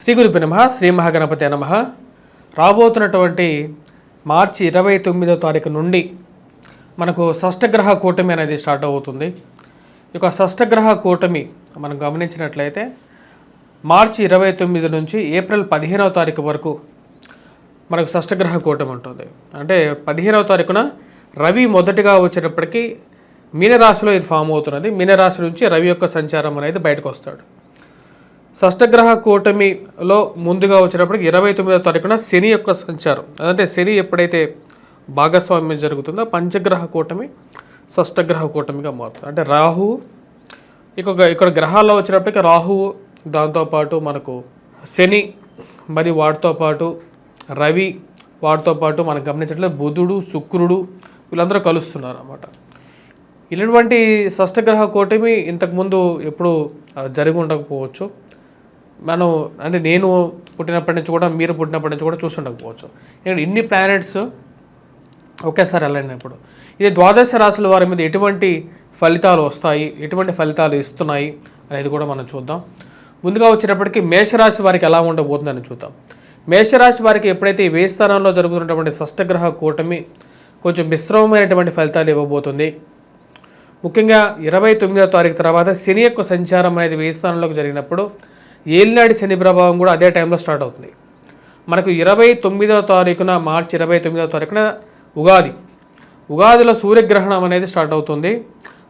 శ్రీ గురుభ్యో నమః. శ్రీ మహాగణపతే నమః. రాబోతున్నటువంటి మార్చి 29వ తారీఖు నుండి మనకు షష్టగ్రహ కూటమి అనేది స్టార్ట్ అవుతుంది. ఈ యొక్క షష్టగ్రహ కూటమి మనం గమనించినట్లయితే మార్చి 29 నుంచి ఏప్రిల్ 15వ తారీఖు వరకు మనకు షష్టగ్రహ కూటమి ఉంటుంది. అంటే 15వ తారీఖున రవి మొదటిగా వచ్చేటప్పటికి మీనరాశిలో ఇది ఫామ్ అవుతున్నది. మీనరాశి నుంచి రవి యొక్క సంచారం అనేది బయటకు వస్తాడు. షష్టగ్రహ కూటమిలో ముందుగా వచ్చేటప్పటికి 29వ తారీఖున శని యొక్క సంచారం, అంటే శని ఎప్పుడైతే భాగస్వామ్యం జరుగుతుందో పంచగ్రహ కూటమి షష్టగ్రహ కూటమిగా మారుతుంది. అంటే రాహువు ఇక్కడ గ్రహాల్లో వచ్చేటప్పటికి రాహువు, దాంతోపాటు మనకు శని, మరి వాటితో పాటు రవి, వాటితో పాటు మనం గమనించినట్లయితే బుధుడు, శుక్రుడు వీళ్ళందరూ కలుస్తున్నారు అన్నమాట. ఇలాంటి షష్టగ్రహ కూటమి ఇంతకుముందు ఎప్పుడు జరిగి ఉండకపోవచ్చు. అంటే నేను పుట్టినప్పటి నుంచి కూడా, మీరు పుట్టినప్పటి నుంచి కూడా చూస్తుండకపోవచ్చు. ఇక్కడ ఇన్ని ప్లానెట్స్ ఒకేసారి వెళ్ళినప్పుడు ఇది ద్వాదశ రాశుల వారి మీద ఎటువంటి ఫలితాలు వస్తాయి, ఎటువంటి ఫలితాలు ఇస్తున్నాయి అనేది కూడా మనం చూద్దాం. ముందుగా వచ్చేటప్పటికి మేషరాశి వారికి ఎలా ఉండబోతుందని చూద్దాం. మేషరాశి వారికి ఎప్పుడైతే ఈ వేయి స్థానంలో జరుగుతున్నటువంటి షష్టగ్రహ కూటమి కొంచెం మిశ్రమమైనటువంటి ఫలితాలు ఇవ్వబోతుంది. ముఖ్యంగా 29వ తారీఖు తర్వాత శని యొక్క సంచారం అనేది వేయి స్థానంలోకి జరిగినప్పుడు ఏలినాటి శని ప్రభావం కూడా అదే టైంలో స్టార్ట్ అవుతుంది. మనకు 29వ తారీఖున మార్చి 29వ తారీఖున ఉగాదిలో సూర్యగ్రహణం అనేది స్టార్ట్ అవుతుంది.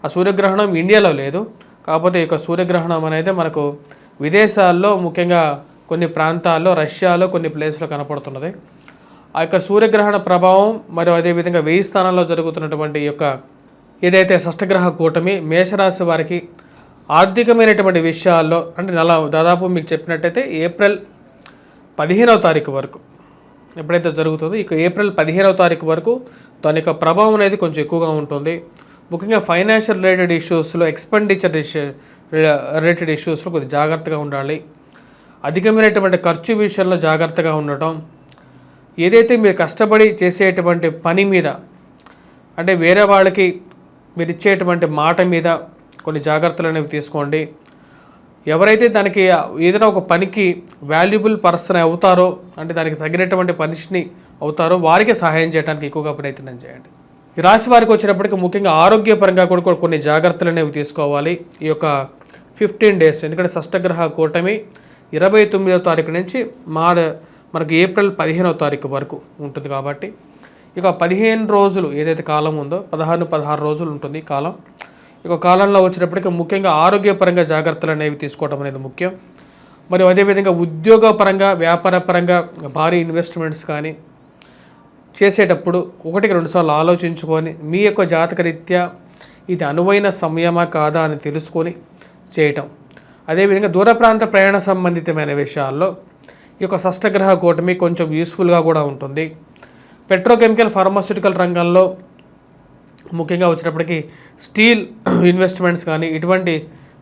ఆ సూర్యగ్రహణం ఇండియాలో లేదు, కాకపోతే ఈ యొక్క సూర్యగ్రహణం అనేది మనకు విదేశాల్లో, ముఖ్యంగా కొన్ని ప్రాంతాల్లో, రష్యాలో కొన్ని ప్లేస్లో కనపడుతున్నది. ఆ యొక్క సూర్యగ్రహణ ప్రభావం మరియు అదేవిధంగా వేయి స్థానాల్లో జరుగుతున్నటువంటి యొక్క ఏదైతే షష్టగ్రహ కూటమి మేషరాశి వారికి ఆర్థికమైనటువంటి విషయాల్లో, అంటే దాదాపు మీకు చెప్పినట్టయితే ఏప్రిల్ 15వ తారీఖు వరకు ఎప్పుడైతే జరుగుతుందో ఇక ఏప్రిల్ 15వ తారీఖు వరకు దాని యొక్క ప్రభావం అనేది కొంచెం ఎక్కువగా ఉంటుంది. ముఖ్యంగా ఫైనాన్షియల్ రిలేటెడ్ ఇష్యూస్లో, ఎక్స్పెండిచర్ రిలేటెడ్ ఇష్యూస్లో కొద్దిగా జాగ్రత్తగా ఉండాలి. అధికమైనటువంటి ఖర్చు విషయంలో జాగ్రత్తగా ఉండటం, ఏదైతే మీరు కష్టపడి చేసేటువంటి పని మీద, అంటే వేరే వాళ్ళకి మీరు ఇచ్చేటువంటి మాట మీద కొన్ని జాగ్రత్తలు అనేవి తీసుకోండి. ఎవరైతే దానికి ఏదైనా ఒక పనికి వాల్యుబుల్ పర్సన్ అవుతారో, అంటే దానికి తగినటువంటి పనిని అవుతారో వారికి సహాయం చేయడానికి ఎక్కువగా ప్రయత్నం చేయండి. ఈ రాశి వారికి వచ్చినప్పటికీ ముఖ్యంగా ఆరోగ్యపరంగా కూడా కొన్ని జాగ్రత్తలు అనేవి తీసుకోవాలి ఈ యొక్క 15 డేస్. ఎందుకంటే షష్టగ్రహ కూటమి 29వ తారీఖు నుంచి మనకు ఏప్రిల్ 15వ తారీఖు వరకు ఉంటుంది. కాబట్టి ఇక 15 రోజులు ఏదైతే కాలం ఉందో 16 రోజులు ఉంటుంది కాలం. ఇక కాలంలో వచ్చేటప్పటికి ముఖ్యంగా ఆరోగ్యపరంగా జాగ్రత్తలు అనేవి తీసుకోవడం అనేది ముఖ్యం. మరియు అదేవిధంగా ఉద్యోగపరంగా, వ్యాపారపరంగా భారీ ఇన్వెస్ట్మెంట్స్ కానీ చేసేటప్పుడు 1-2 సార్లు ఆలోచించుకొని మీ యొక్క జాతకరీత్యా ఇది అనువైన సమయమా కాదా అని తెలుసుకొని చేయటం. అదేవిధంగా దూర ప్రాంత ప్రయాణ సంబంధితమైన విషయాల్లో ఈ యొక్క షష్టగ్రహ కూటమి కొంచెం యూస్ఫుల్గా కూడా ఉంటుంది. పెట్రోకెమికల్, ఫార్మాస్యూటికల్ రంగంలో ముఖ్యంగా వచ్చినప్పటికీ స్టీల్ ఇన్వెస్ట్మెంట్స్ కానీ ఇటువంటి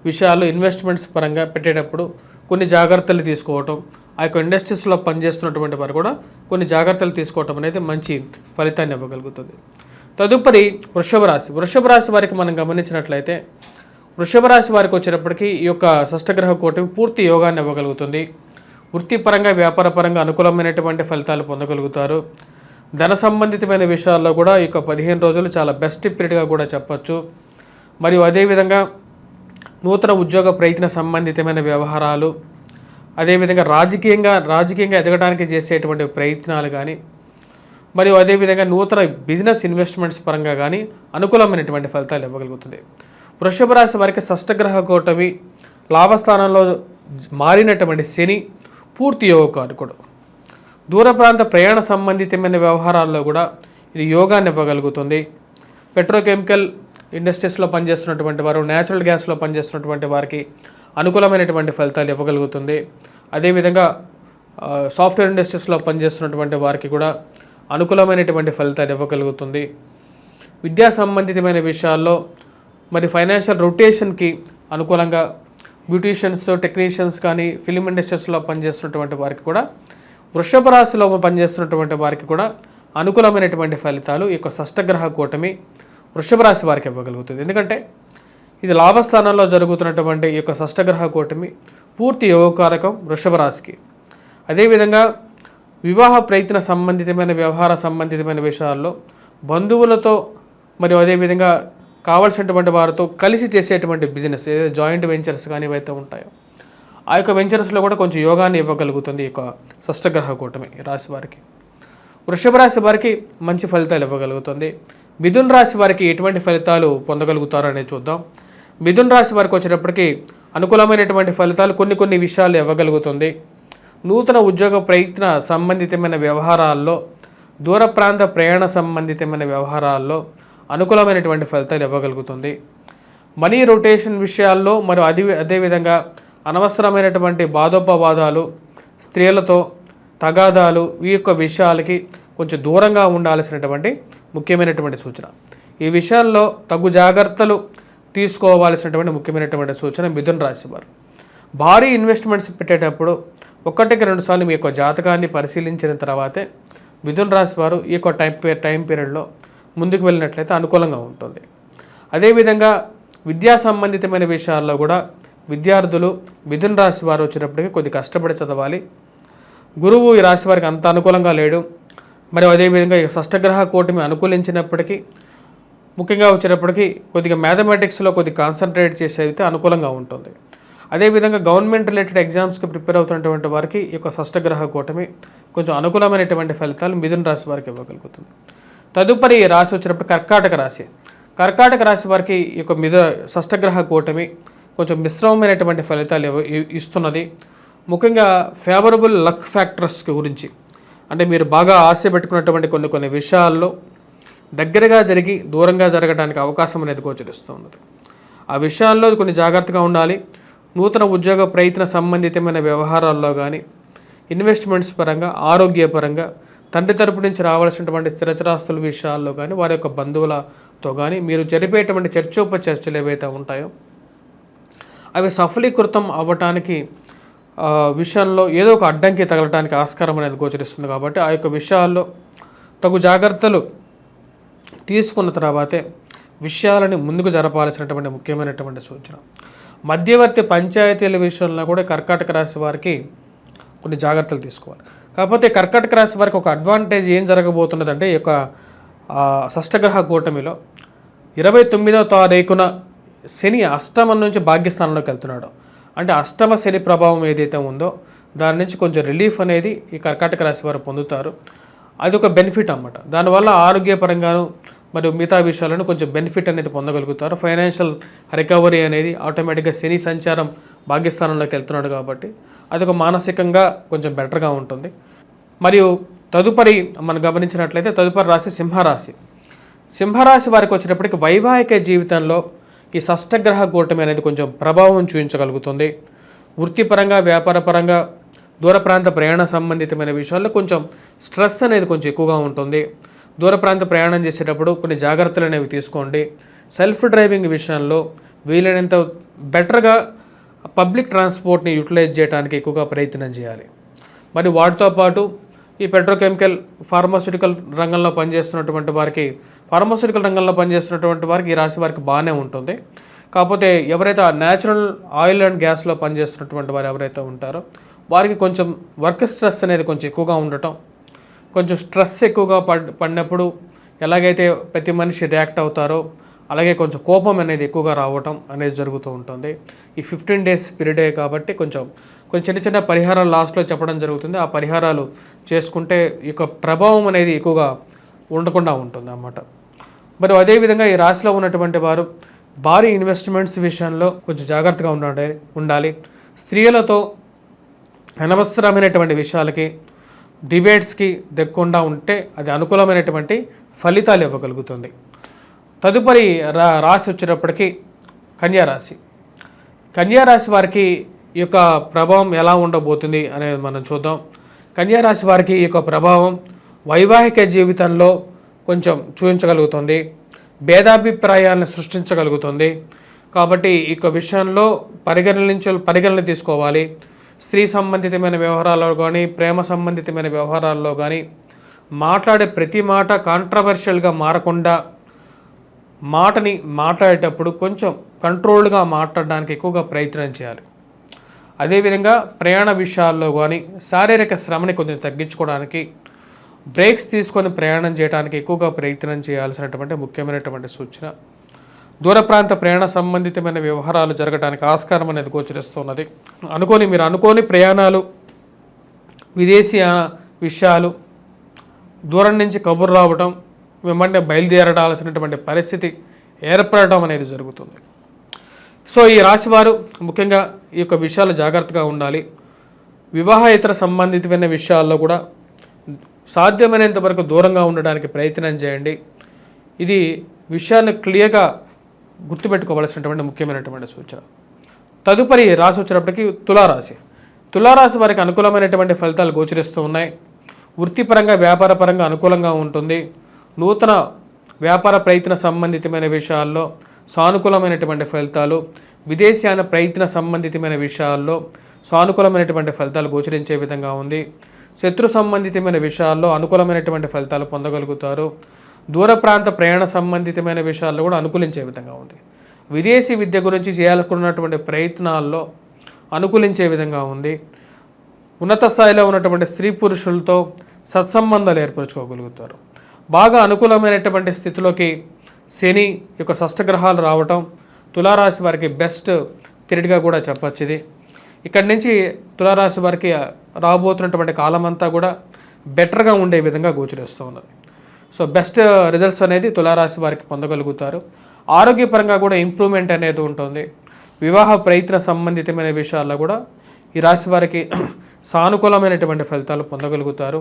విషయాలు ఇన్వెస్ట్మెంట్స్ పరంగా పెట్టేటప్పుడు కొన్ని జాగ్రత్తలు తీసుకోవటం, ఆ యొక్క ఇండస్ట్రీస్లో పనిచేస్తున్నటువంటి వారు కూడా కొన్ని జాగ్రత్తలు తీసుకోవటం అనేది మంచి ఫలితాన్ని ఇవ్వగలుగుతుంది. తదుపరి వృషభ రాశి వారికి మనం గమనించినట్లయితే వృషభ రాశి వారికి వచ్చేటప్పటికీ ఈ యొక్క షష్టగ్రహ కూటమి పూర్తి యోగాన్ని ఇవ్వగలుగుతుంది. వృత్తిపరంగా, వ్యాపారపరంగా అనుకూలమైనటువంటి ఫలితాలు పొందగలుగుతారు. ధన సంబంధితమైన విషయాల్లో కూడా ఈ యొక్క 15 రోజులు చాలా బెస్ట్ పీరియడ్గా కూడా చెప్పచ్చు. మరియు అదేవిధంగా నూతన ఉద్యోగ ప్రయత్న సంబంధితమైన వ్యవహారాలు, అదేవిధంగా రాజకీయంగా ఎదగడానికి చేసేటువంటి ప్రయత్నాలు కానీ, మరియు అదేవిధంగా నూతన బిజినెస్ ఇన్వెస్ట్మెంట్స్ పరంగా కానీ అనుకూలమైనటువంటి ఫలితాలు ఇవ్వగలుగుతుంది. వృషభ రాశి వారికి షష్టగ్రహ కూటమి లాభస్థానంలో మారినటువంటి శని పూర్తి యోగకారకుడు. దూర ప్రాంత ప్రయాణ సంబంధితమైన వ్యవహారాల్లో కూడా ఇది యోగాన్ని ఇవ్వగలుగుతుంది. పెట్రోకెమికల్ ఇండస్ట్రీస్లో పనిచేస్తున్నటువంటి వారు, న్యాచురల్ గ్యాస్లో పనిచేస్తున్నటువంటి వారికి అనుకూలమైనటువంటి ఫలితాలు ఇవ్వగలుగుతుంది. అదేవిధంగా సాఫ్ట్వేర్ ఇండస్ట్రీస్లో పనిచేస్తున్నటువంటి వారికి కూడా అనుకూలమైనటువంటి ఫలితాలు ఇవ్వగలుగుతుంది. విద్యా సంబంధితమైన విషయాల్లో మరి ఫైనాన్షియల్ రొటేషన్కి అనుకూలంగా బ్యూటీషియన్స్, టెక్నీషియన్స్ కానీ ఫిలిం ఇండస్ట్రీస్లో పనిచేస్తున్నటువంటి వారికి కూడా, వృషభ రాశిలో పనిచేస్తున్నటువంటి వారికి కూడా అనుకూలమైనటువంటి ఫలితాలు ఈ యొక్క షష్టగ్రహ కూటమి వృషభ రాశి వారికి ఇవ్వగలుగుతుంది. ఎందుకంటే ఇది లాభస్థానంలో జరుగుతున్నటువంటి ఈ యొక్క షష్టగ్రహ కూటమి పూర్తి యోగకారకం వృషభ రాశికి. అదేవిధంగా వివాహ ప్రయత్న సంబంధితమైన వ్యవహార సంబంధితమైన విషయాల్లో బంధువులతో మరియు అదేవిధంగా కావాల్సినటువంటి వారితో కలిసి చేసేటువంటి బిజినెస్ ఏదైతే జాయింట్ వెంచర్స్ కానీ ఏవైతే ఉంటాయో ఆ యొక్క వెంచర్స్లో కూడా కొంచెం యోగాన్ని ఇవ్వగలుగుతుంది ఈ యొక్క షష్టగ్రహ కూటమి రాశి వారికి. వృషభ రాశి వారికి మంచి ఫలితాలు ఇవ్వగలుగుతుంది. మిథున రాశి వారికి ఎటువంటి ఫలితాలు పొందగలుగుతారో అనేది చూద్దాం. మిథున రాశి వారికి వచ్చేటప్పటికి అనుకూలమైనటువంటి ఫలితాలు కొన్ని విషయాలు ఇవ్వగలుగుతుంది. నూతన ఉద్యోగ ప్రయత్న సంబంధితమైన వ్యవహారాల్లో, దూర ప్రాంత ప్రయాణ సంబంధితమైన వ్యవహారాల్లో అనుకూలమైనటువంటి ఫలితాలు ఇవ్వగలుగుతుంది. మనీ రొటేషన్ విషయాల్లో మరియు అదేవిధంగా అనవసరమైనటువంటి వాదోపవాదాలు, స్త్రీలతో తగాదాలు, ఈ యొక్క విషయాలకి కొంచెం దూరంగా ఉండాల్సినటువంటి ముఖ్యమైనటువంటి సూచన. ఈ విషయాల్లో తగు జాగ్రత్తలు తీసుకోవాల్సినటువంటి ముఖ్యమైనటువంటి సూచన మిథున రాశి వారు. భారీ ఇన్వెస్ట్మెంట్స్ పెట్టేటప్పుడు 1-2 సార్లు మీ యొక్క జాతకాన్ని పరిశీలించిన తర్వాతే మిథున రాశి వారు ఈ యొక్క టైం పీరియడ్లో ముందుకు వెళ్ళినట్లయితే అనుకూలంగా ఉంటుంది. అదేవిధంగా విద్యా సంబంధితమైన విషయాల్లో కూడా విద్యార్థులు మిథున రాశి వారు వచ్చినప్పటికీ కొద్ది కష్టపడి చదవాలి. గురువు ఈ రాశి వారికి అంత అనుకూలంగా లేడు. మరియు అదేవిధంగా ఈ షష్టగ్రహ కూటమి అనుకూలించినప్పటికీ ముఖ్యంగా వచ్చేటప్పటికి కొద్దిగా మ్యాథమెటిక్స్లో కాన్సన్ట్రేట్ చేసేది అనుకూలంగా ఉంటుంది. అదేవిధంగా గవర్నమెంట్ రిలేటెడ్ ఎగ్జామ్స్కి ప్రిపేర్ అవుతున్నటువంటి వారికి ఈ యొక్క షష్టగ్రహ కూటమి కొంచెం అనుకూలమైనటువంటి ఫలితాలు మిథున రాశి వారికి ఇవ్వగలుగుతుంది. తదుపరి రాశి వచ్చినప్పుడు కర్కాటక రాశి. కర్కాటక రాశి వారికి ఈ యొక్క షష్టగ్రహ కూటమి కొంచెం మిశ్రమమైనటువంటి ఫలితాలు ఇస్తున్నది. ముఖ్యంగా ఫేవరబుల్ లక్ ఫ్యాక్టర్స్ గురించి, అంటే మీరు బాగా ఆశ పెట్టుకున్నటువంటి కొన్ని విషయాల్లో దగ్గరగా జరిగి దూరంగా జరగడానికి అవకాశం అనేది గోచరిస్తూ ఉన్నది. ఆ విషయాల్లో కొన్ని జాగ్రత్తగా ఉండాలి. నూతన ఉద్యోగ ప్రయత్న సంబంధితమైన వ్యవహారాల్లో కానీ, ఇన్వెస్ట్మెంట్స్ పరంగా, ఆరోగ్యపరంగా, తండ్రి తరపు నుంచి రావాల్సినటువంటి స్థిరచరాస్తుల విషయాల్లో కానీ, వారి యొక్క బంధువులతో కానీ మీరు జరిపేటువంటి చర్చోపచర్చలు ఏవైతే ఉంటాయో అవి సఫలీకృతం అవ్వటానికి విషయంలో ఏదో ఒక అడ్డంకి తగలటానికి ఆస్కారం అనేది గోచరిస్తుంది. కాబట్టి ఆ యొక్క విషయాల్లో తగు జాగ్రత్తలు తీసుకున్న తర్వాతే విషయాలని ముందుకు జరపాల్సినటువంటి ముఖ్యమైనటువంటి సూచన. మధ్యవర్తి పంచాయతీల విషయంలో కూడా కర్కాటక రాశి వారికి కొన్ని జాగ్రత్తలు తీసుకోవాలి. కాకపోతే కర్కాటక రాశి వారికి ఒక అడ్వాంటేజ్ ఏం జరగబోతున్నదంటే ఈ యొక్క షష్టగ్రహ కూటమిలో 29వ తారీఖున శని అష్టమం నుంచి భాగ్యస్థానంలోకి వెళ్తున్నాడు. అంటే అష్టమ శని ప్రభావం ఏదైతే ఉందో దాని నుంచి కొంచెం రిలీఫ్ అనేది ఈ కర్కాటక రాశి వారు పొందుతారు. అది ఒక బెనిఫిట్ అన్నమాట. దానివల్ల ఆరోగ్యపరంగాను మరియు మిగతా విషయాలను కొంచెం బెనిఫిట్ అనేది పొందగలుగుతారు. ఫైనాన్షియల్ రికవరీ అనేది ఆటోమేటిక్గా శని సంచారం భాగ్యస్థానంలోకి వెళ్తున్నాడు కాబట్టి అదొక మానసికంగా కొంచెం బెటర్గా ఉంటుంది. మరియు తదుపరి మనం గమనించినట్లయితే తదుపరి రాశి సింహరాశి. సింహరాశి వారికి వచ్చేటప్పటికి వైవాహిక జీవితంలో ఈ షష్టగ్రహ కూటమి అనేది కొంచెం ప్రభావం చూపించగలుగుతుంది. వృత్తిపరంగా, వ్యాపారపరంగా, దూర ప్రాంత ప్రయాణ సంబంధితమైన విషయాల్లో కొంచెం స్ట్రెస్ అనేది కొంచెం ఎక్కువగా ఉంటుంది. దూర ప్రాంత ప్రయాణం చేసేటప్పుడు కొన్ని జాగ్రత్తలు అనేవి తీసుకోండి. సెల్ఫ్ డ్రైవింగ్ విషయంలో వీలైనంత బెటర్గా పబ్లిక్ ట్రాన్స్పోర్ట్ని యూటిలైజ్ చేయడానికి ఎక్కువగా ప్రయత్నం చేయాలి. మరి వాటితో పాటు ఈ పెట్రోకెమికల్, ఫార్మాస్యూటికల్ రంగంలో పనిచేస్తున్నటువంటి వారికి, ఈ రాశి వారికి బాగానే ఉంటుంది. కాకపోతే ఎవరైతే న్యాచురల్ ఆయిల్ అండ్ గ్యాస్లో పనిచేస్తున్నటువంటి వారు ఎవరైతే ఉంటారో వారికి కొంచెం వర్క్ స్ట్రెస్ అనేది కొంచెం ఎక్కువగా ఉండటం, కొంచెం స్ట్రెస్ ఎక్కువగా పడినప్పుడు ఎలాగైతే ప్రతి మనిషి రియాక్ట్ అవుతారో అలాగే కొంచెం కోపం అనేది ఎక్కువగా రావటం అనేది జరుగుతూ ఉంటుంది. ఈ 15 days పీరియడే కాబట్టి కొంచెం చిన్న పరిహారాలు లాస్ట్లో చెప్పడం జరుగుతుంది. ఆ పరిహారాలు చేసుకుంటే ఈ యొక్క ప్రభావం అనేది ఎక్కువగా ఉండకుండా ఉంటుంది అన్నమాట. మరి అదేవిధంగా ఈ రాశిలో ఉన్నటువంటి వారు భారీ ఇన్వెస్ట్మెంట్స్ విషయంలో కొంచెం జాగ్రత్తగా ఉండాలి. స్త్రీలతో అనవసరమైనటువంటి విషయాలకి, డిబేట్స్కి దిగకుండా ఉంటే అది అనుకూలమైనటువంటి ఫలితాలు ఇవ్వగలుగుతుంది. తదుపరి రాశి వచ్చేటప్పటికి కన్యారాశి. కన్యారాశి వారికి ఈ యొక్క ప్రభావం ఎలా ఉండబోతుంది అనేది మనం చూద్దాం. కన్యారాశి వారికి ఈ యొక్క ప్రభావం వైవాహిక జీవితంలో కొంచెం చూపించగలుగుతుంది, భేదాభిప్రాయాలను సృష్టించగలుగుతుంది. కాబట్టి ఈ యొక్క విషయంలో పరిగణన తీసుకోవాలి. స్త్రీ సంబంధితమైన వ్యవహారాల్లో కానీ, ప్రేమ సంబంధితమైన వ్యవహారాల్లో కానీ మాట్లాడే ప్రతి మాట కాంట్రవర్షియల్గా మారకుండా మాటని మాట్లాడేటప్పుడు కొంచెం కంట్రోల్డ్గా మాట్లాడడానికి ఎక్కువగా ప్రయత్నం చేయాలి. అదేవిధంగా ప్రయాణ విషయాల్లో కానీ శారీరక శ్రమని కొంచెం తగ్గించుకోవడానికి బ్రేక్స్ తీసుకొని ప్రయాణం చేయడానికి ఎక్కువగా ప్రయత్నం చేయాల్సినటువంటి ముఖ్యమైనటువంటి సూచన. దూర ప్రాంత ప్రయాణ సంబంధితమైన వ్యవహారాలు జరగడానికి ఆస్కారం అనేది గోచరిస్తున్నది. మీరు అనుకోని ప్రయాణాలు, విదేశీ విషయాలు, దూరం నుంచి కబుర్లు రావడం, వెంబడే బయలుదేరడాల్సినటువంటి పరిస్థితి ఏర్పడటం అనేది జరుగుతుంది. సో ఈ రాశివారు ముఖ్యంగా ఈ యొక్క విషయాలు జాగ్రత్తగా ఉండాలి. వివాహేతర సంబంధితమైన విషయాల్లో కూడా సాధ్యమైనంత వరకు దూరంగా ఉండడానికి ప్రయత్నం చేయండి. ఇది విషయాన్ని క్లియర్గా గుర్తుపెట్టుకోవాల్సినటువంటి ముఖ్యమైనటువంటి సూచన. తదుపరి రాశి వచ్చినప్పటికీ తులారాశి. తులారాశి వారికి అనుకూలమైనటువంటి ఫలితాలు గోచరిస్తూ ఉన్నాయి. వృత్తిపరంగా వ్యాపారపరంగా అనుకూలంగా ఉంటుంది. నూతన వ్యాపార ప్రయత్న సంబంధితమైన విషయాల్లో సానుకూలమైనటువంటి ఫలితాలు, విదేశీయాన ప్రయత్న సంబంధితమైన విషయాల్లో సానుకూలమైనటువంటి ఫలితాలు గోచరించే విధంగా ఉంది. శత్రు సంబంధితమైన విషయాల్లో అనుకూలమైనటువంటి ఫలితాలు పొందగలుగుతారు. దూర ప్రాంత ప్రయాణ సంబంధితమైన విషయాల్లో కూడా అనుకూలించే విధంగా ఉంది. విదేశీ విద్య గురించి చేయాలనుకున్నటువంటి ప్రయత్నాల్లో అనుకూలించే విధంగా ఉంది. ఉన్నత స్థాయిలో ఉన్నటువంటి స్త్రీ పురుషులతో సత్సంబంధాలు ఏర్పరచుకోగలుగుతారు. బాగా అనుకూలమైనటువంటి స్థితిలోకి శని యొక్క షష్టగ్రహాలు రావటం తులారాశి వారికి బెస్ట్ పీరియడ్గా కూడా చెప్పచ్చు. ఇది ఇక్కడి నుంచి తులారాశి వారికి రాబోతున్నటువంటి కాలం అంతా కూడా బెటర్గా ఉండే విధంగా గోచరిస్తూ ఉన్నది. సో బెస్ట్ రిజల్ట్స్ అనేది తులారాశి వారికి పొందగలుగుతారు. ఆరోగ్యపరంగా కూడా ఇంప్రూవ్మెంట్ అనేది ఉంటుంది. వివాహ ప్రయత్న సంబంధితమైన విషయాల్లో కూడా ఈ రాశి వారికి సానుకూలమైనటువంటి ఫలితాలు పొందగలుగుతారు.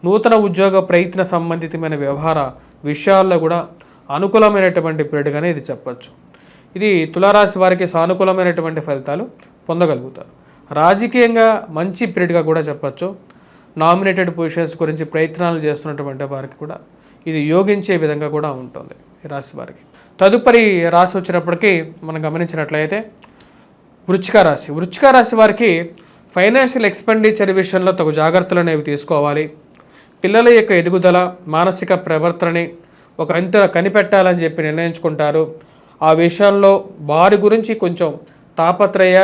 నూతన ఉద్యోగ ప్రయత్న సంబంధితమైన వ్యవహార విషయాల్లో కూడా అనుకూలమైనటువంటి పీరియడ్గానే ఇది చెప్పచ్చు. ఇది తులారాశి వారికి సానుకూలమైనటువంటి ఫలితాలు పొందగలుగుతారు. రాజకీయంగా మంచి పీరియడ్గా కూడా చెప్పచ్చు. నామినేటెడ్ పొజిషన్స్ గురించి ప్రయత్నాలు చేస్తున్నటువంటి వారికి కూడా ఇది యోగించే విధంగా కూడా ఉంటుంది ఈ రాశి వారికి. తదుపరి రాశి వచ్చినప్పటికీ మనం గమనించినట్లయితే వృశ్చిక రాశి. వృశ్చిక రాశి వారికి ఫైనాన్షియల్ ఎక్స్పెండిచర్ విషయంలో తగు జాగ్రత్తలు అనేవి తీసుకోవాలి. పిల్లల యొక్క ఎదుగుదల, మానసిక ప్రవర్తనని ఒక అంత కనిపెట్టాలని చెప్పి నిర్ణయించుకుంటారు. ఆ విషయంలో వారి గురించి కొంచెం తాపత్రయ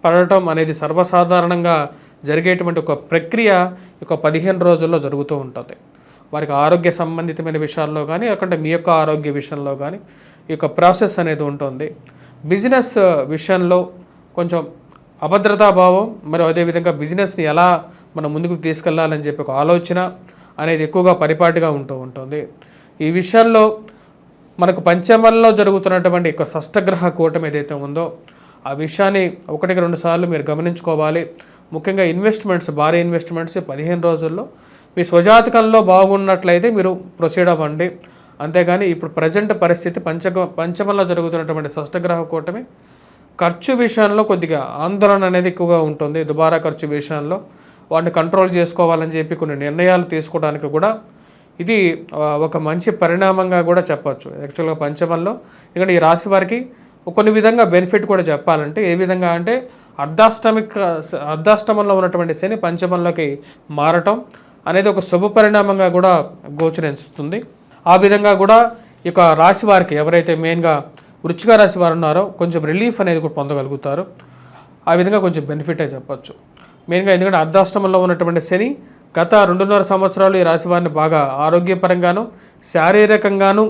పడటం అనేది సర్వసాధారణంగా జరిగేటువంటి ఒక ప్రక్రియ ఒక 15 రోజుల్లో జరుగుతూ ఉంటుంది. వారికి ఆరోగ్య సంబంధితమైన విషయాల్లో కానీ అక్కడ మీ యొక్క ఆరోగ్య విషయంలో కానీ ఈ యొక్క ప్రాసెస్ అనేది ఉంటుంది. బిజినెస్ విషయంలో కొంచెం అభద్రతాభావం మరియు అదేవిధంగా బిజినెస్ని ఎలా మనం ముందుకు తీసుకెళ్లాలని చెప్పి ఒక ఆలోచన అనేది ఎక్కువగా పరిపాటిగా ఉంటూ ఉంటుంది. ఈ విషయాల్లో మనకు పంచమంలో జరుగుతున్నటువంటి యొక్క షష్టగ్రహ కూటమి ఏదైతే ఉందో ఆ విషయాన్ని 1-2 సార్లు మీరు గమనించుకోవాలి. ముఖ్యంగా ఇన్వెస్ట్మెంట్స్, భారీ ఇన్వెస్ట్మెంట్స్ 15 రోజుల్లో మీ స్వజాతకంలో బాగున్నట్లయితే మీరు ప్రొసీడ్ అవ్వండి. అంతేగాని ఇప్పుడు ప్రజెంట్ పరిస్థితి పంచమంలో జరుగుతున్నటువంటి షష్టగ్రహ కూటమి ఖర్చు విషయంలో కొద్దిగా ఆందోళన అనేది ఎక్కువగా ఉంటుంది. దుబారా ఖర్చు విషయంలో వాటిని కంట్రోల్ చేసుకోవాలని చెప్పి కొన్ని నిర్ణయాలు తీసుకోవడానికి కూడా ఇది ఒక మంచి పరిణామంగా కూడా చెప్పచ్చు. యాక్చువల్గా పంచమంలో ఎందుకంటే ఈ రాశి వారికి కొన్ని విధంగా బెనిఫిట్ కూడా చెప్పాలంటే ఏ విధంగా అంటే అర్ధాష్టమంలో ఉన్నటువంటి శని పంచమంలోకి మారటం అనేది ఒక శుభ పరిణామంగా కూడా గోచరిస్తుంది. ఆ విధంగా కూడా ఈ యొక్క రాశి వారికి ఎవరైతే మెయిన్గా వృశ్చిక రాశి వారు ఉన్నారో కొంచెం రిలీఫ్ అనేది కూడా పొందగలుగుతారు. ఆ విధంగా కొంచెం బెనిఫిటే చెప్పచ్చు. మెయిన్గా ఎందుకంటే అర్ధాష్టమంలో ఉన్నటువంటి శని గత 2.5 సంవత్సరాలు ఈ రాశి వారిని బాగా ఆరోగ్యపరంగాను శారీరకంగాను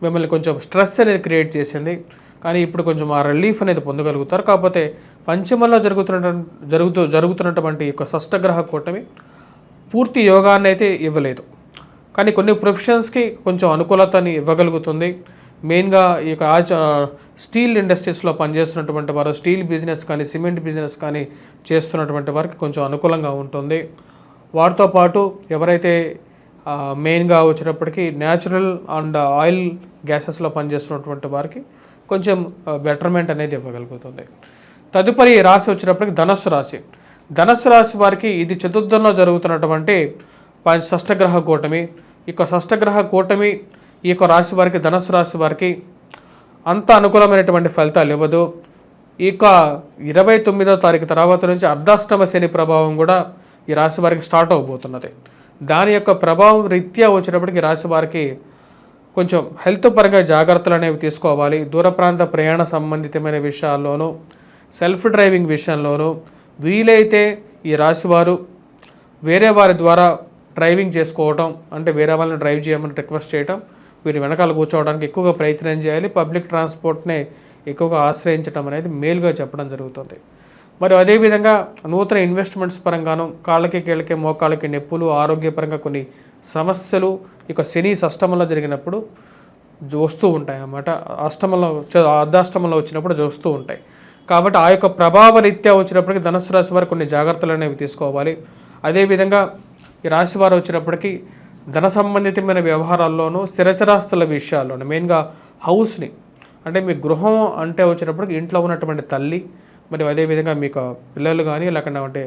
మిమ్మల్ని కొంచెం స్ట్రెస్ అనేది క్రియేట్ చేసింది. కానీ ఇప్పుడు కొంచెం ఆ రిలీఫ్ అనేది పొందగలుగుతారు. కాకపోతే పంచమంలో జరుగుతున్నటువంటి యొక్క షష్టగ్రహ కూటమి పూర్తి యోగాన్ని అయితే ఇవ్వలేదు. కానీ కొన్ని ప్రొఫెషన్స్కి కొంచెం అనుకూలతని ఇవ్వగలుగుతుంది. మెయిన్గా ఈ యొక్క స్టీల్ ఇండస్ట్రీస్లో పనిచేస్తున్నటువంటి వారు, స్టీల్ బిజినెస్ కానీ సిమెంట్ బిజినెస్ కానీ చేస్తున్నటువంటి వారికి కొంచెం అనుకూలంగా ఉంటుంది. వాటితో పాటు ఎవరైతే మెయిన్గా వచ్చేటప్పటికి న్యాచురల్ అండ్ ఆయిల్ గ్యాసెస్లో పనిచేస్తున్నటువంటి వారికి కొంచెం బెటర్మెంట్ అనేది ఇవ్వగలుగుతుంది. తదుపరి రాశి వచ్చేటప్పటికి ధనస్సు రాశి. ధనస్సు రాశి వారికి ఇది చతుర్థంలో జరుగుతున్నటువంటి షష్టగ్రహ కూటమి. ఈ యొక్క షష్టగ్రహ కూటమి ఈ యొక్క రాశి వారికి, ధనస్సు రాశి వారికి అంత అనుకూలమైనటువంటి ఫలితాలు ఇవ్వదు. ఈ యొక్క 29వ తారీఖు తర్వాత నుంచి అర్ధాష్టమ శని ప్రభావం కూడా ఈ రాశి వారికి స్టార్ట్ అవబోతున్నది. దాని యొక్క ప్రభావం రీత్యా వచ్చేటప్పటికి రాశి వారికి కొంచెం హెల్త్ పరంగా జాగ్రత్తలు అనేవి తీసుకోవాలి. దూర ప్రాంత ప్రయాణ సంబంధితమైన విషయాల్లోనూ, సెల్ఫ్ డ్రైవింగ్ విషయంలోనూ, వీలైతే ఈ రాశివారు వేరే వారి ద్వారా డ్రైవింగ్ చేసుకోవటం, అంటే వేరే వాళ్ళని డ్రైవ్ చేయమని రిక్వెస్ట్ చేయటం, వీరి వెనకాల కూర్చోవడానికి ఎక్కువగా ప్రయత్నం చేయాలి. పబ్లిక్ ట్రాన్స్పోర్ట్నే ఎక్కువగా ఆశ్రయించడం అనేది మేలుగా చెప్పడం జరుగుతుంది. మరి అదేవిధంగా నూతన ఇన్వెస్ట్మెంట్స్ పరంగాను కాళ్ళకి కీళ్ళకి మోకాళ్ళకి నొప్పులు, ఆరోగ్యపరంగా కొన్ని సమస్యలు ఇక శని అష్టమంలో జరిగినప్పుడు వస్తూ ఉంటాయి అన్నమాట. అర్ధాష్టమంలో వచ్చినప్పుడు వస్తూ ఉంటాయి. కాబట్టి ఆ యొక్క ప్రభావ రీత్యా వచ్చినప్పటికీ ధనుసు రాశి వారు కొన్ని జాగ్రత్తలు అనేవి తీసుకోవాలి. అదేవిధంగా ఈ రాశి వారు వచ్చినప్పటికీ ధన సంబంధితమైన వ్యవహారాల్లోనూ స్థిరచరాస్తుల విషయాల్లోనూ మెయిన్గా హౌస్ని, అంటే మీ గృహం అంటే వచ్చినప్పటికి ఇంట్లో ఉన్నటువంటి తల్లి, మరియు అదేవిధంగా మీకు పిల్లలు కానీ లేకుంటే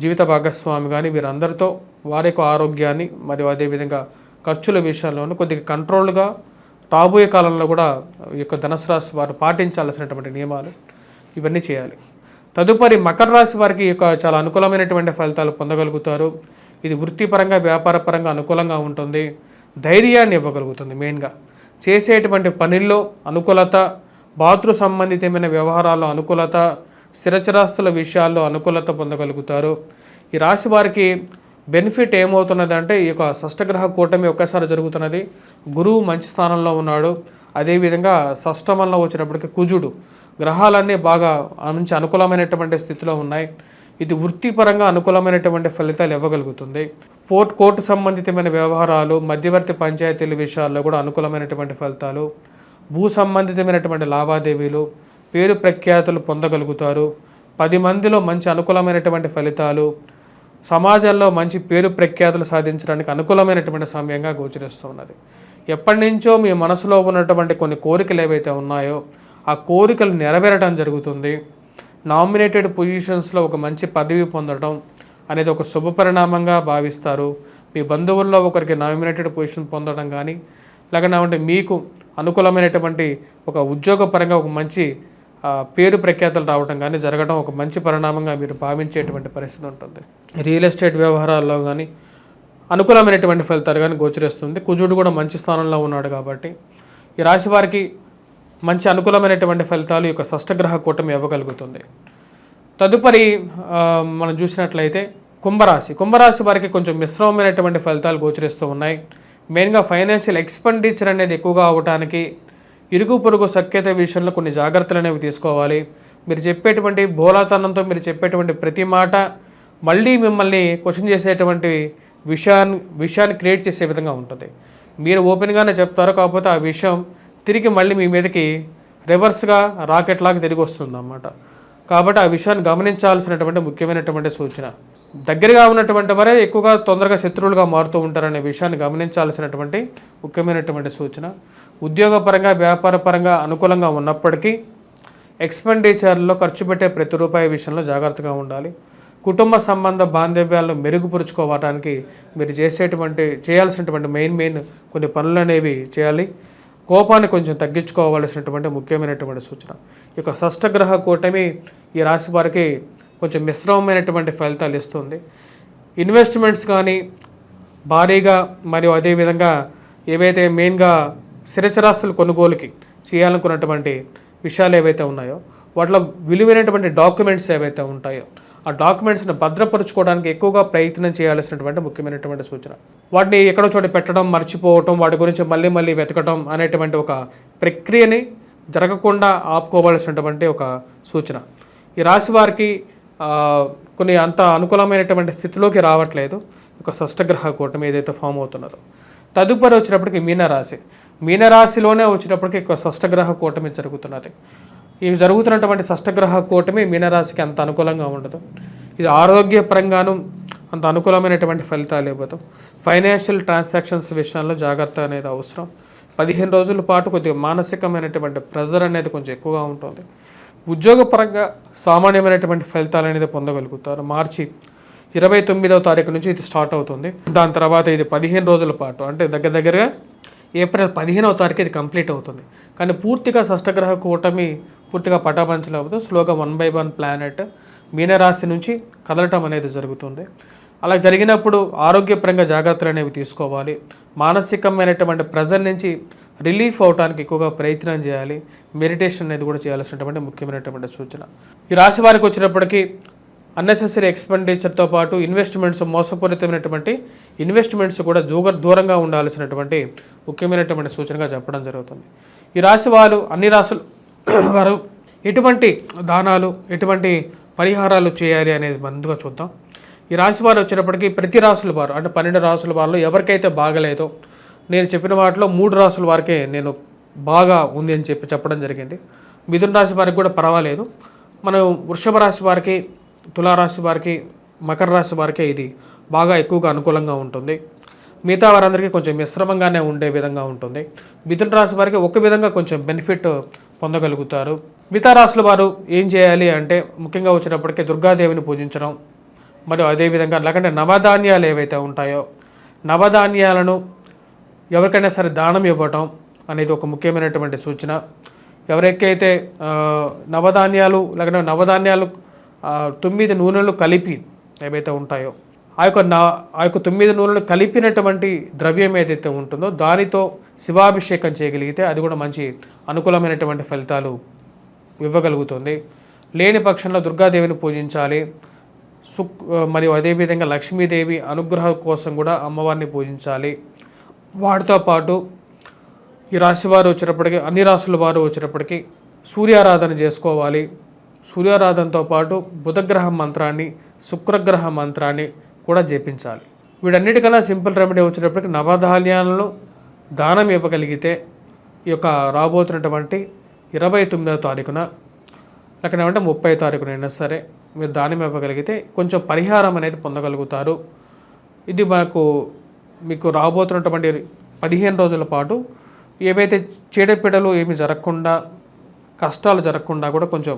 జీవిత భాగస్వామి కానీ వీరందరితో వారి యొక్క ఆరోగ్యాన్ని మరియు అదేవిధంగా ఖర్చుల విషయాల్లోనూ కొద్దిగా కంట్రోల్గా రాబోయే కాలంలో కూడా ఈ యొక్క ధనుసు రాశి వారు పాటించాల్సినటువంటి నియమాలు ఇవన్నీ చేయాలి. తదుపరి మకర రాశి వారికి యొక్క చాలా అనుకూలమైనటువంటి ఫలితాలు పొందగలుగుతారు. ఇది వృత్తిపరంగా వ్యాపారపరంగా అనుకూలంగా ఉంటుంది. ధైర్యాన్ని ఇవ్వగలుగుతుంది. మెయిన్గా చేసేటువంటి పనుల్లో అనుకూలత, బాతృ సంబంధితమైన వ్యవహారాల్లో అనుకూలత, స్థిరచరాస్తుల విషయాల్లో అనుకూలత పొందగలుగుతారు. ఈ రాశి వారికి బెనిఫిట్ ఏమవుతున్నది అంటే ఈ యొక్క షష్టగ్రహ కూటమి ఒక్కసారి జరుగుతున్నది. గురువు మంచి స్థానంలో ఉన్నాడు. అదేవిధంగా షష్టమంలో వచ్చినప్పటికీ కుజుడు, గ్రహాలన్నీ బాగా మంచి అనుకూలమైనటువంటి స్థితిలో ఉన్నాయి. ఇది వృత్తిపరంగా అనుకూలమైనటువంటి ఫలితాలు ఇవ్వగలుగుతుంది. కోర్టు సంబంధితమైన వ్యవహారాలు, మధ్యవర్తి పంచాయతీల విషయాల్లో కూడా అనుకూలమైనటువంటి ఫలితాలు, భూ సంబంధితమైనటువంటి లావాదేవీలు, పేరు ప్రఖ్యాతులు పొందగలుగుతారు. 10 మందిలో మంచి అనుకూలమైనటువంటి ఫలితాలు, సమాజంలో మంచి పేరు ప్రఖ్యాతులు సాధించడానికి అనుకూలమైనటువంటి సమయంగా గోచరిస్తున్నది. ఎప్పటి నుంచో మీ మనసులో ఉన్నటువంటి కొన్ని కోరికలు ఏవైతే ఉన్నాయో ఆ కోరికలు నెరవేరడం జరుగుతుంది. నామినేటెడ్ పొజిషన్స్లో ఒక మంచి పదవి పొందడం అనేది ఒక శుభ పరిణామంగా భావిస్తారు. మీ బంధువుల్లో ఒకరికి నామినేటెడ్ పొజిషన్ పొందడం కానీ, లేకపోతే మీకు అనుకూలమైనటువంటి ఒక ఉద్యోగపరంగా ఒక మంచి పేరు ప్రఖ్యాతులు రావడం కానీ జరగడం ఒక మంచి పరిణామంగా మీరు భావించేటువంటి పరిస్థితి ఉంటుంది. రియల్ ఎస్టేట్ వ్యవహారాల్లో కానీ అనుకూలమైనటువంటి ఫలితాలు కానీ గోచరిస్తుంది. కుజుడు కూడా మంచి స్థానంలో ఉన్నాడు కాబట్టి ఈ రాశి వారికి మంచి అనుకూలమైనటువంటి ఫలితాలు ఈ యొక్క షష్టగ్రహ కూటమి ఇవ్వగలుగుతుంది. తదుపరి మనం చూసినట్లయితే కుంభరాశి వారికి కొంచెం మిశ్రమమైనటువంటి ఫలితాలు గోచరిస్తూ ఉన్నాయి. మెయిన్గా ఫైనాన్షియల్ ఎక్స్పెండిచర్ అనేది ఎక్కువగా అవడానికి, ఇరుగు పొరుగు సఖ్యత విషయంలో కొన్ని జాగ్రత్తలు అనేవి తీసుకోవాలి. మీరు చెప్పేటువంటి బోలాతనంతో మీరు చెప్పేటువంటి ప్రతి మాట మళ్ళీ మిమ్మల్ని క్వశ్చన్ చేసేటువంటి విషయాన్ని క్రియేట్ చేసే విధంగా ఉంటుంది. మీరు ఓపెన్గానే చెప్తారు, కాకపోతే ఆ విషయం తిరిగి మళ్ళీ మీ మీదకి రివర్స్గా రాకెట్ లాగా తిరిగి వస్తుంది అన్నమాట. కాబట్టి ఆ విషయాన్ని గమనించాల్సినటువంటి ముఖ్యమైనటువంటి సూచన. దగ్గరగా ఉన్నటువంటి వారే ఎక్కువగా తొందరగా శత్రువులుగా మారుతూ ఉంటారనే విషయాన్ని గమనించాల్సినటువంటి ముఖ్యమైనటువంటి సూచన. ఉద్యోగపరంగా వ్యాపారపరంగా అనుకూలంగా ఉన్నప్పటికీ ఎక్స్పెండిచర్లో ఖర్చు పెట్టే ప్రతి రూపాయి విషయంలో జాగ్రత్తగా ఉండాలి. కుటుంబ సంబంధ బాంధవ్యాలను మెరుగుపరుచుకోవడానికి మీరు చేయాల్సినటువంటి మెయిన్ కొన్ని పనులు అనేవి చేయాలి. కోపాన్ని కొంచెం తగ్గించుకోవాల్సినటువంటి ముఖ్యమైనటువంటి సూచన. ఈ యొక్క షష్టగ్రహ కూటమి ఈ రాశి వారికి కొంచెం మిశ్రమమైనటువంటి ఫలితాలు ఇస్తుంది. ఇన్వెస్ట్మెంట్స్ కానీ భారీగా మరియు అదేవిధంగా ఏవైతే మెయిన్గా స్థిరచరాస్తుల కొనుగోలుకి చేయాలనుకున్నటువంటి విషయాలు ఏవైతే ఉన్నాయో వాటిలో విలువైనటువంటి డాక్యుమెంట్స్ ఏవైతే ఉంటాయో ఆ డాక్యుమెంట్స్ని భద్రపరుచుకోవడానికి ఎక్కువగా ప్రయత్నం చేయాల్సినటువంటి ముఖ్యమైనటువంటి సూచన. వాటిని ఎక్కడో చోట పెట్టడం, మర్చిపోవటం, వాటి గురించి మళ్ళీ వెతకడం అనేటువంటి ఒక ప్రక్రియని జరగకుండా ఆపుకోవాల్సినటువంటి ఒక సూచన. ఈ రాశి వారికి కొన్ని అంత అనుకూలమైనటువంటి స్థితిలోకి రావట్లేదు ఒక షష్టగ్రహ కూటమి ఏదైతే ఫామ్ అవుతున్నదో. తదుపరి వచ్చినప్పటికీ మీనరాశిలోనే వచ్చినప్పటికీ ఒక షష్టగ్రహ కూటమి జరుగుతున్నది. ఈ జరుగుతున్నటువంటి షష్టగ్రహ కూటమి మీనరాశికి అంత అనుకూలంగా ఉండదు. ఇది ఆరోగ్యపరంగాను అంత అనుకూలమైనటువంటి ఫలితాలు ఇవ్వదు. ఫైనాన్షియల్ ట్రాన్సాక్షన్స్ విషయంలో జాగ్రత్త అనేది అవసరం. 15 రోజుల పాటు కొద్దిగా మానసికమైనటువంటి ప్రెజర్ అనేది కొంచెం ఎక్కువగా ఉంటుంది. ఉద్యోగపరంగా సామాన్యమైనటువంటి ఫలితాలు అనేది పొందగలుగుతారు. మార్చి 29వ తారీఖు నుంచి ఇది స్టార్ట్ అవుతుంది. దాని తర్వాత ఇది 15 రోజుల పాటు, అంటే దగ్గరగా ఏప్రిల్ 15వ తారీఖు ఇది కంప్లీట్ అవుతుంది. కానీ పూర్తిగా షష్టగ్రహ కూటమి పూర్తిగా పటాపంచలు అవ్వదు. స్లోగా 1 by 1 ప్లానెట్ మీనరాశి నుంచి కదలటం అనేది జరుగుతుంది. అలా జరిగినప్పుడు ఆరోగ్యపరంగా జాగ్రత్తలు అనేవి తీసుకోవాలి. మానసికమైనటువంటి ప్రెజర్ నుంచి రిలీఫ్ అవడానికి ఎక్కువగా ప్రయత్నం చేయాలి. మెడిటేషన్ అనేది కూడా చేయాల్సినటువంటి ముఖ్యమైనటువంటి సూచన. ఈ రాశి వారికి వచ్చినప్పటికీ అన్నెసెసరీ ఎక్స్పెండిచర్తో పాటు ఇన్వెస్ట్మెంట్స్, మోసపూరితమైనటువంటి ఇన్వెస్ట్మెంట్స్ కూడా దూరంగా ఉండాల్సినటువంటి ముఖ్యమైనటువంటి సూచనగా చెప్పడం జరుగుతుంది. ఈ రాశి వారు, అన్ని రాశులు వారు ఎటువంటి దానాలు, ఎటువంటి పరిహారాలు చేయాలి అనేది ముందుగా చూద్దాం. ఈ రాశి వారు వచ్చేటప్పటికి ప్రతి రాశుల వారు, అంటే 12 రాశుల వారిలో ఎవరికైతే బాగలేదో, నేను చెప్పిన వాటిలో 3 రాశుల వారికే నేను బాగా ఉంది అని చెప్పడం జరిగింది. మిథున రాశి వారికి కూడా పర్వాలేదు. మనం వృషభ రాశి వారికి, తులారాశి వారికి, మకర రాశి వారికే ఇది బాగా ఎక్కువగా అనుకూలంగా ఉంటుంది. మిగతా వారందరికీ కొంచెం మిశ్రమంగానే ఉండే విధంగా ఉంటుంది. మిథున రాశి వారికి ఒక విధంగా కొంచెం బెనిఫిట్ పొందగలుగుతారు. మిగతా రాశుల వారు ఏం చేయాలి అంటే, ముఖ్యంగా వచ్చేటప్పటికీ దుర్గాదేవిని పూజించడం, మరియు అదేవిధంగా లేకంటే నవధాన్యాలు ఏవైతే ఉంటాయో నవధాన్యాలను ఎవరికైనా సరే దానం ఇవ్వటం అనేది ఒక ముఖ్యమైనటువంటి సూచన. ఎవరికైతే నవధాన్యాలు లేకుంటే నవధాన్యాలు 9 నూనెలు కలిపి ఏవైతే ఉంటాయో ఆ యొక్క 9 నూనెలు కలిపినటువంటి ద్రవ్యం ఏదైతే ఉంటుందో దానితో శివాభిషేకం చేయగలిగితే అది కూడా మంచి అనుకూలమైనటువంటి ఫలితాలు ఇవ్వగలుగుతుంది. లేని పక్షంలో దుర్గాదేవిని పూజించాలి. మరియు అదేవిధంగా లక్ష్మీదేవి అనుగ్రహం కోసం కూడా అమ్మవారిని పూజించాలి. వాటితో పాటు ఈ రాశి వారు వచ్చేటప్పటికి, అన్ని రాశుల వారు వచ్చేటప్పటికి సూర్యారాధన చేసుకోవాలి. సూర్యారాధనతో పాటు బుధగ్రహ మంత్రాన్ని, శుక్రగ్రహ మంత్రాన్ని కూడా జపించాలి. వీటన్నిటికన్నా సింపుల్ రెమెడీ వచ్చేటప్పటికి నవధాన్యాలను దానం ఇవ్వగలిగితే ఈ యొక్క రాబోతున్నటువంటి 29వ తారీఖున లేకపోతే 30వ తారీఖునైనా సరే మీరు దానం ఇవ్వగలిగితే కొంచెం పరిహారం అనేది పొందగలుగుతారు. ఇది మీకు రాబోతున్నటువంటి 15 రోజుల పాటు ఏవైతే చీడపీడలు ఏమి జరగకుండా, కష్టాలు జరగకుండా కూడా కొంచెం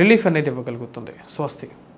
రిలీఫ్ అనేది ఇవ్వగలుగుతుంది. స్వస్తి.